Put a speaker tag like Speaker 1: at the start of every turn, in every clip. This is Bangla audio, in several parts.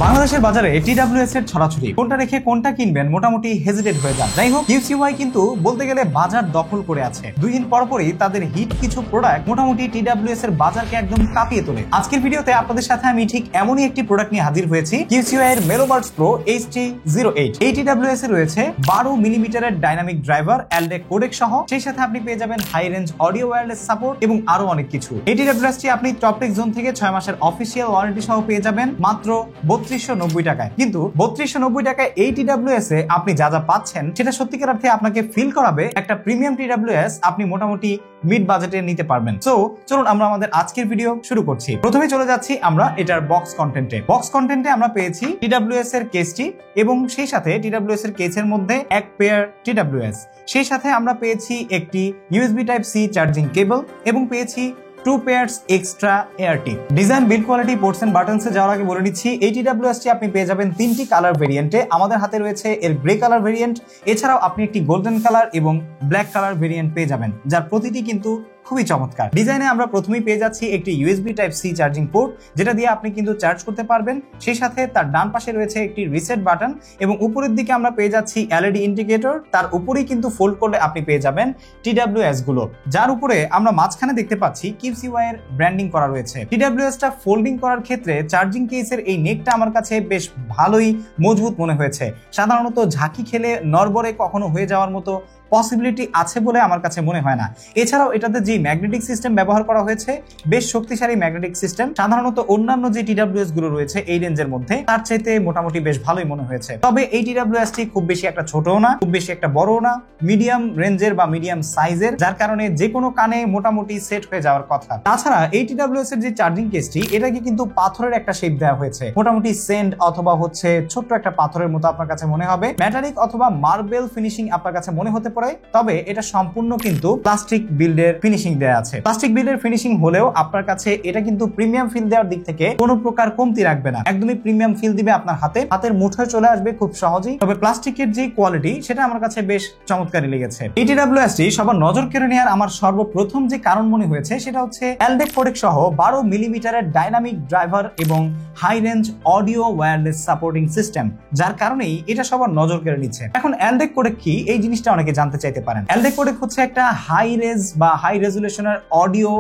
Speaker 1: বাংলাদেশের বাজারে TWS এর ছড়াছড়ি, কোনটা রেখে কোনটা কিনবেন মোটামুটি হেজিটেট হয়ে যান। যাই হোক, QCY কিন্তু বলতে গেলে বাজার দখল করে আছে। 2 দিন পরপরই তাদের হিট কিছু প্রোডাক্ট মোটামুটি TWS এর বাজারকে একদম কাঁপিয়ে তোলে। আজকের ভিডিওতে আপনাদের সাথে আমি ঠিক এমনই একটি প্রোডাক্ট নিয়ে হাজির হয়েছি, QCY এর মেলোবার্ডস প্রো HT08। এই TWS এ রয়েছে 12 মিলিমিটারের ডাইনামিক ড্রাইভার, এলডেক কোডেক সহ, সেই সাথে আপনি পেয়ে যাবেন high range audio wireless support এবং আরো অনেক কিছু। এই TWS টি আপনি টপটেক জোন থেকে 6 মাসের অফিসিয়াল ওয়ারেন্টি সহ পেয়ে যাবেন মাত্র 3290 টাকায়। কিন্তু 3290 টাকায় এই TWS এ আপনি যা যা পাচ্ছেন সেটা সত্যিকার অর্থে আপনাকে ফিল করাবে একটা প্রিমিয়াম TWS আপনি মোটামুটি মিড বাজেটে নিতে পারবেন। সো চলুন আমরা আমাদের আজকের ভিডিও শুরু করছি। প্রথমে চলে যাচ্ছি আমরা এটার বক্স কন্টেন্টে। বক্স কন্টেন্টে আমরা পেয়েছি TWS এর কেসটি এবং সেই সাথে TWS এর কেসের মধ্যে এক পেয়ার TWS, সেই সাথে আমরা পেয়েছি একটি USB Type-C চার্জিং কেবল এবং পেয়েছি 2 pairs এক্সট্রা এয়ারটি। Design, build quality, ports and বাটনসে যাওয়ার আগে বলে দিচ্ছি এই TWS টি আপনি পেয়ে যাবেন 3টি কালার ভেরিয়েন্টে। আমাদের হাতে রয়েছে এর গ্রে কালার ভেরিয়েন্ট, এছাড়াও আপনি একটি গোল্ডেন কালার এবং ব্ল্যাক কালার ভেরিয়েন্ট পেয়ে যাবেন, যার প্রতিটি কিন্তু খুবই চমৎকার। ডিজাইনে আমরা প্রথমেই পেয়ে যাচ্ছি একটি USB Type-C চার্জিং পোর্ট, যেটা দিয়ে আপনি কিন্তু চার্জ করতে পারবেন। সেই সাথে তার ডান পাশে রয়েছে একটি রিসেট বাটন এবং উপরের দিকে আমরা পেয়ে যাচ্ছি LED ইন্ডিকেটর। তার উপরেই কিন্তু ফোল্ড করলে আপনি পেয়ে যাবেন TWS গুলো, যার উপরে আমরা মাঝখানে দেখতে পাচ্ছি QCY এর ব্র্যান্ডিং করা রয়েছে। TWS টা ফোল্ডিং করার ক্ষেত্রে চার্জিং কেসের এই নেকটা আমার কাছে বেশ ভালোই মজবুত মনে হয়েছে। সাধারণত ঝাঁকি খেলে নড়বড়ে কখনো হয়ে যাওয়ার মতো পসিবিলিটি আছে বলে আমার কাছে মনে হয় না। এছাড়াও এটাতে যে ম্যাগনেটিক সিস্টেম ব্যবহার করা হয়েছে বেশ শক্তিশালী ম্যাগনেটিক সিস্টেম, সাধারণত অন্যান্য যে TWS গুলো রয়েছে এই রেঞ্জের মধ্যে তার চাইতে মোটামুটি বেশ ভালোই মনে হয়েছে। তবে এই TWS টি খুব বেশি একটা ছোটও না, খুব বেশি একটা বড়ও না, মিডিয়াম রেঞ্জের বা মিডিয়াম সাইজের, যার কারণে যে কোনো কানে মোটামুটি সেট হয়ে যাওয়ার কথা। তাছাড়া এই TWS এর যে চার্জিং কেসটি এটাকে কিন্তু পাথরের একটা শেপ দেওয়া হয়েছে, মোটামুটি সেন্ড অথবা হচ্ছে ছোট্ট একটা পাথরের মতো আপনার কাছে মনে হবে। মেটালিক অথবা মার্বেল ফিনিশিং আপনার কাছে মনে হতে, তবে এটা সম্পূর্ণ কিন্তু প্লাস্টিক বিল্ডের ফিনিশিং দেয়া আছে। প্লাস্টিক বিল্ডের ফিনিশিং হলেও আপনার কাছে এটা কিন্তু প্রিমিয়াম ফিল দেওয়ার দিক থেকে কোনো প্রকার কমতি রাখবে না, একদমই প্রিমিয়াম ফিল দিবে আপনার হাতের মুঠোয় চলে আসবে খুব সহজেই। তবে প্লাস্টিকের যে কোয়ালিটি সেটা আমার কাছে বেশ চমৎকারই লেগেছে। এই TWS টি সবার নজর কেড়ে নেওয়ার আমার সর্বপ্রথম যে কারণ মনে হয়েছে সেটা হচ্ছে এলডেক কোডেক সহ 12 মিলিমিটারের ডাইনামিক ড্রাইভার এবং high range audio wireless supporting system, যার কারণেই এটা সবার নজর কেড়ে নিচ্ছে। এখন এলডেক কোডেক কি, এই জিনিসটা অনেকে জানতে চাইতে পারেন। এলডেক কোডেক হচ্ছে একটা হাই রেজ বা হাই রেজুলেশনের অডিও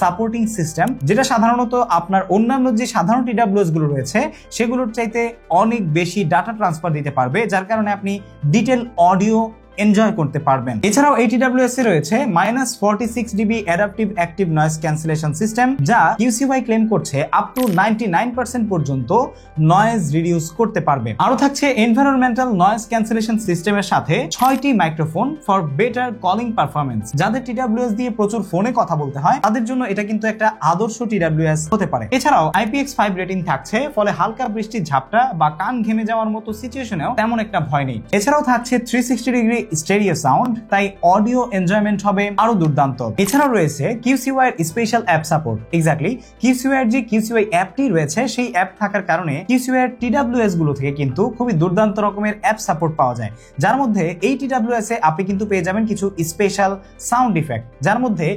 Speaker 1: সাপোর্টিং সিস্টেম, যেটা সাধারণত আপনার অন্যান্য যে সাধারণ TWS গুলো রয়েছে সেগুলোর চাইতে অনেক বেশি ডাটা ট্রান্সফার দিতে পারবে, যার কারণে আপনি ডিটেল অডিও এনজয় করতে পারবেন। এছাড়াও এই TWS এ রয়েছে -46 dB adaptive active noise cancellation system, যা QCY ক্লেম করছে আপ টু 99% পর্যন্ত নয়েজ রিডিউস করতে পারবে। আরো থাকছে এনভায়রনমেন্টাল নয়েজ ক্যান্সেলেশন সিস্টেমের সাথে 6টি microphone for better calling performance. যাদের TWS দিয়ে প্রচুর ফোনে কথা বলতে হয় তাদের জন্য এটা কিন্তু একটা আদর্শ TWS হতে পারে। এছাড়াও IPX5 রেটিং থাকছে, ফলে হালকা বৃষ্টির ঝাপটা বা কান ঘেমে যাওয়ার মতো সিচুয়েশনেও তেমন একটা ভয় নেই। এছাড়াও থাকছে 360 ডিগ্রি স্টেরিও সাউন্ড, তাই অডিও এনজয়মেন্ট হবে আরো দুর্দান্ত। এছাড়াও রয়েছে QCY এর special app support. Exactly QCY এর যে QCY অ্যাপটি রয়েছে সেই অ্যাপ থাকার কারণে QCY এর TWS গুলো থেকে কিন্তু খুবই দুর্দান্ত রকমের অ্যাপ সাপোর্ট পাওয়া যায়, যার মধ্যে এই TWS এ আপনি কিন্তু পেয়ে যাবেন কিছু স্পেশাল সাউন্ড ইফেক্ট, যার মধ্যে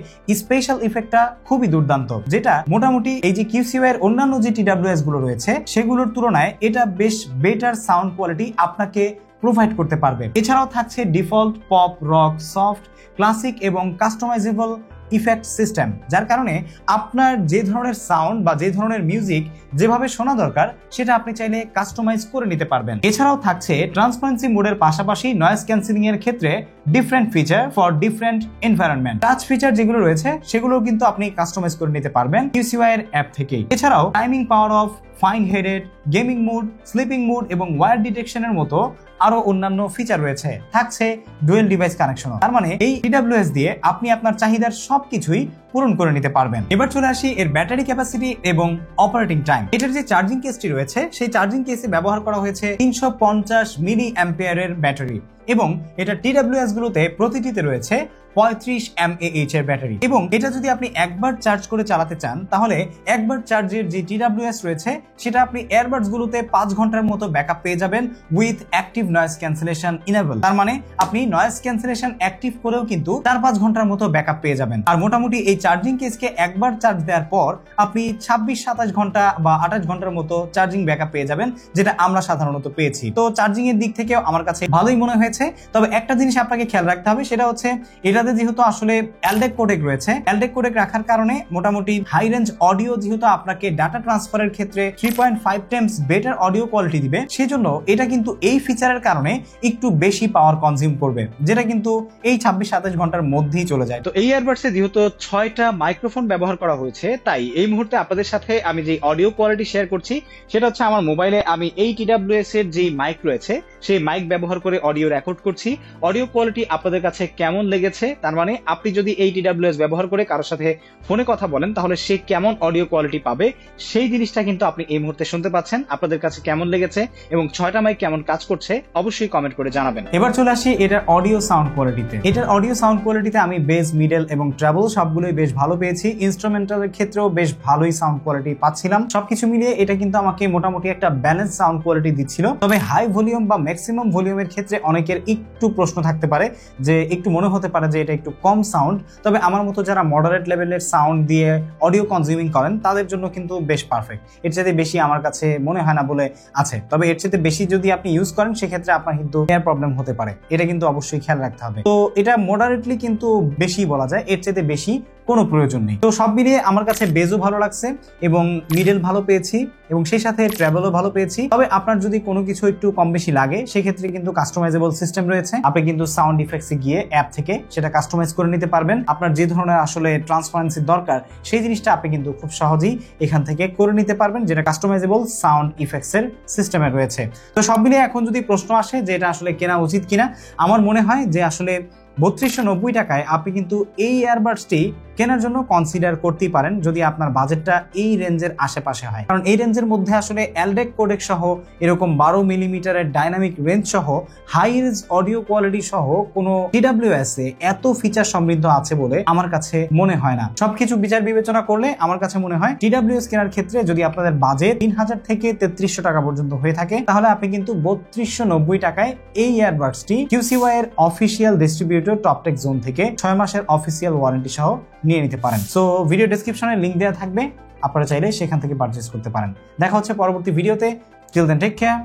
Speaker 1: স্পেশাল ইফেক্টটা খুবই দুর্দান্ত, যেটা মোটামুটি এই যে QCY এর অন্যান্য যে TWS গুলো রয়েছে সেগুলোর তুলনায় এটা বেশ বেটার সাউন্ড কোয়ালিটি আপনাকে প্রোভাইড করতে পারবে। এছাড়াও থাকছে default, pop, rock, soft, classic এবং কাস্টমাইজেবল ইফেক্ট সিস্টেম, যার কারণে আপনার যে ধরনের সাউন্ড বা যে ধরনের মিউজিক যেভাবে শোনা দরকার সেটা আপনি চাইলে কাস্টমাইজ করে নিতে পারবেন। এছাড়াও থাকছে ট্রান্সপারেন্সি মোডের পাশাপাশি নয়েজ ক্যান্সেলিং এর ক্ষেত্রে different feature for different environment. Touch feature যেগুলো রয়েছে সেগুলো কিন্তু আপনি কাস্টমাইজ করে নিতে পারবেন QCY এর অ্যাপ থেকেই। এছাড়াও timing, power of, fine headed, gaming mode, sleeping mode এবং ওয়্যার ডিটেকশনের মতো আরো অন্যান্য ফিচার রয়েছে। থাকছে ডুয়েল ডিভাইস কানেকশন, তার মানে এই TWS দিয়ে আপনি আপনার চাহিদার সবকিছুই পূরণ করে নিতে পারবেন। এবার চলে আসি এর ব্যাটারি ক্যাপাসিটি এবং অপারেটিং টাইম। এটার যে চার্জিং কেসটি রয়েছে সেই চার্জিং কেসে ব্যবহার করা হয়েছে 350 মিলি অ্যাম্পিয়ারের ব্যাটারি এবং এটা TWS গুলোতে প্রতিটিতে রয়েছে 35 mAh এর ব্যাটারি, এবং এটা যদি আপনি একবার চার্জ করে চালাতে চান তাহলে একবার চার্জের যে TWS রয়েছে সেটা আপনি এয়ারবাডস গুলোতে 5 ঘন্টার মতো ব্যাকআপ পেয়ে যাবেন with active noise cancellation enable. তার মানে আপনি নয়েজ ক্যান্সেলেশন অ্যাক্টিভ করেও কিন্তু 4-5 ঘন্টার মতো ব্যাকআপ পেয়ে যাবেন। আর মোটামুটি এই চার্জিং কেসকে একবার চার্জ দেওয়ার পর আপনি 26-27 ঘন্টা বা 28 ঘন্টার মতো চার্জিং ব্যাকআপ পেয়ে যাবেন, যেটা আমরা সাধারণত পেয়েছি। তো চার্জিং এর দিক থেকেও আমার কাছে ভালোই মনে হয়েছে। তবে একটা জিনিস আপনাকে খেয়াল রাখতে হবে, সেটা হচ্ছে এটাতে যেহেতু আসলে এলডেক কোডেক রয়েছে, এলডেক কোডেক রাখার কারণে মোটামুটি হাই রেঞ্জ অডিও যেহেতু আপনাকে ডাটা ট্রান্সফারের ক্ষেত্রে 3.5 টাইমস বেটার অডিও কোয়ালিটি দিবে, সেজন্য এটা কিন্তু এই ফিচারের কারণে একটু বেশি পাওয়ার কনজিউম করবে, যেটা কিন্তু এই 26-27 ঘন্টার মধ্যেই চলে যায়। তো এই ইয়ারবাডসে যেহেতু 6টা মাইক্রোফোন ব্যবহার করা হয়েছে, তাই এই মুহূর্তে আপনাদের সাথে আমি যে অডিও কোয়ালিটি শেয়ার করছি সেটা হচ্ছে আমার মোবাইলে আমি এই TWS এর যে মাইক রয়েছে সেই মাইক ব্যবহার করে অডিও রেকর্ড করছি। অডিও কোয়ালিটি আপনাদের কাছে কেমন লেগেছে, তার মানে আপনি যদি এই TWS ব্যবহার করে কারোর সাথে ফোনে কথা বলেন তাহলে সে কেমন অডিও কোয়ালিটি পাবে সেই জিনিসটা কিন্তু আপনি এই মুহূর্তে শুনতে পাচ্ছেন। আপনাদের কাছে কেমন লেগেছে এবং 6টা মাইক কেমন কাজ করছে অবশ্যই কমেন্ট করে জানাবেন। এবার চলে আসি এটার অডিও সাউন্ড কোয়ালিটিতে। এটার অডিও সাউন্ড কোয়ালিটিতে আমি বেস, মিডল এবং ট্রাবল সবগুলোই বেশ ভালো পেয়েছি। ইনস্ট্রুমেন্টালের ক্ষেত্রেও বেশ ভালোই সাউন্ড কোয়ালিটি পাচ্ছিলাম। সবকিছু মিলিয়ে এটা কিন্তু আমাকে মোটামুটি একটা ব্যালেন্স সাউন্ড কোয়ালিটি দিচ্ছিল। তবে হাই ভলিউম বা ম্যাক্সিমাম ভলিউমের ক্ষেত্রে অনেকের একটু প্রশ্ন থাকতে পারে, যে একটু মনে হতে পারে যে এটা একটু কম সাউন্ড। তবে আমার মতো যারা মডারেট লেভেলের সাউন্ড দিয়ে অডিও কনজিউমিং করেন তাদের জন্য কিন্তু বেশ পারফেক্ট। এর চাইতে বেশি আমার কাছে মনে হয় না বলে আছে। তবে এর চাইতে বেশি যদি আপনি ইউজ করেন সেক্ষেত্রে আপনার কিন্তু এয়ার প্রবলেম হতে পারে, এটা কিন্তু অবশ্যই খেয়াল রাখতে হবে। তো এটা মডারেটলি কিন্তু বেশি বলা যায়, এর চাইতে বেশি কোনো প্রয়োজন নেই। তো সব মিলিয়ে আমার কাছে বেজও ভালো লাগছে এবং মিডল ভালো পেয়েছি এবং সেই সাথে ট্রাভেলও ভালো পেয়েছি। তবে আপনার যদি কোনো কিছু একটু কম বেশি লাগে সেক্ষেত্রে কিন্তু কাস্টমাইজেবল সিস্টেম রয়েছে। আপনি কিন্তু সাউন্ড ইফেক্টসে গিয়ে অ্যাপ থেকে সেটা কাস্টমাইজ করে নিতে পারবেন। আপনার যে ধরনের আসলে ট্রান্সপারেন্সি দরকার সেই জিনিসটা আপনি কিন্তু খুব সহজেই এখান থেকে করে নিতে পারবেন, যেটা কাস্টমাইজেবল সাউন্ড ইফেক্টস এর সিস্টেমে রয়েছে। তো সব মিলিয়ে এখন যদি প্রশ্ন আসে যে এটা আসলে কেনা উচিত কিনা, আমার মনে হয় যে আসলে 3290 টাকায় আপনি কিন্তু এই ইয়ারবাডসটি কেনার জন্য কনসিডার করতেই পারেন যদি আপনার বাজেটটা এই রেঞ্জের আশেপাশে হয়। কারণ এই রেঞ্জের মধ্যে আসলে এলডেক কোডেক সহ এরকম 12 মিলিমিটারের ডাইনামিক রেঞ্জ সহ হাই রেঞ্জ অডিও কোয়ালিটি সহ কোনো TWS এ এত ফিচার সমৃদ্ধ আছে বলে আমার কাছে মনে হয় না। সবকিছু বিচার বিবেচনা করলে আমার কাছে মনে হয় TWS কেনার ক্ষেত্রে যদি আপনাদের বাজেট 3000 থেকে 3300 টাকা পর্যন্ত হয়ে থাকে তাহলে আপনি কিন্তু 3290 টাকায় এই ইয়ারবাডসটি QCY এর অফিসিয়াল ডিস্ট্রিবিউটর টপটেক জোন থেকে 6 মাসের অফিসিয়াল ওয়ারেন্টি সহ নিয়ে নিতে পারেন। সো ভিডিও ডেসক্রিপশনে লিংক দেওয়া থাকবে, আপনারা চাইলে সেখান থেকে পারচেজ করতে পারেন। দেখা হচ্ছে পরবর্তী ভিডিওতে। টিল দেন টেক কেয়ার,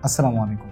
Speaker 1: আসসালামু আলাইকুম।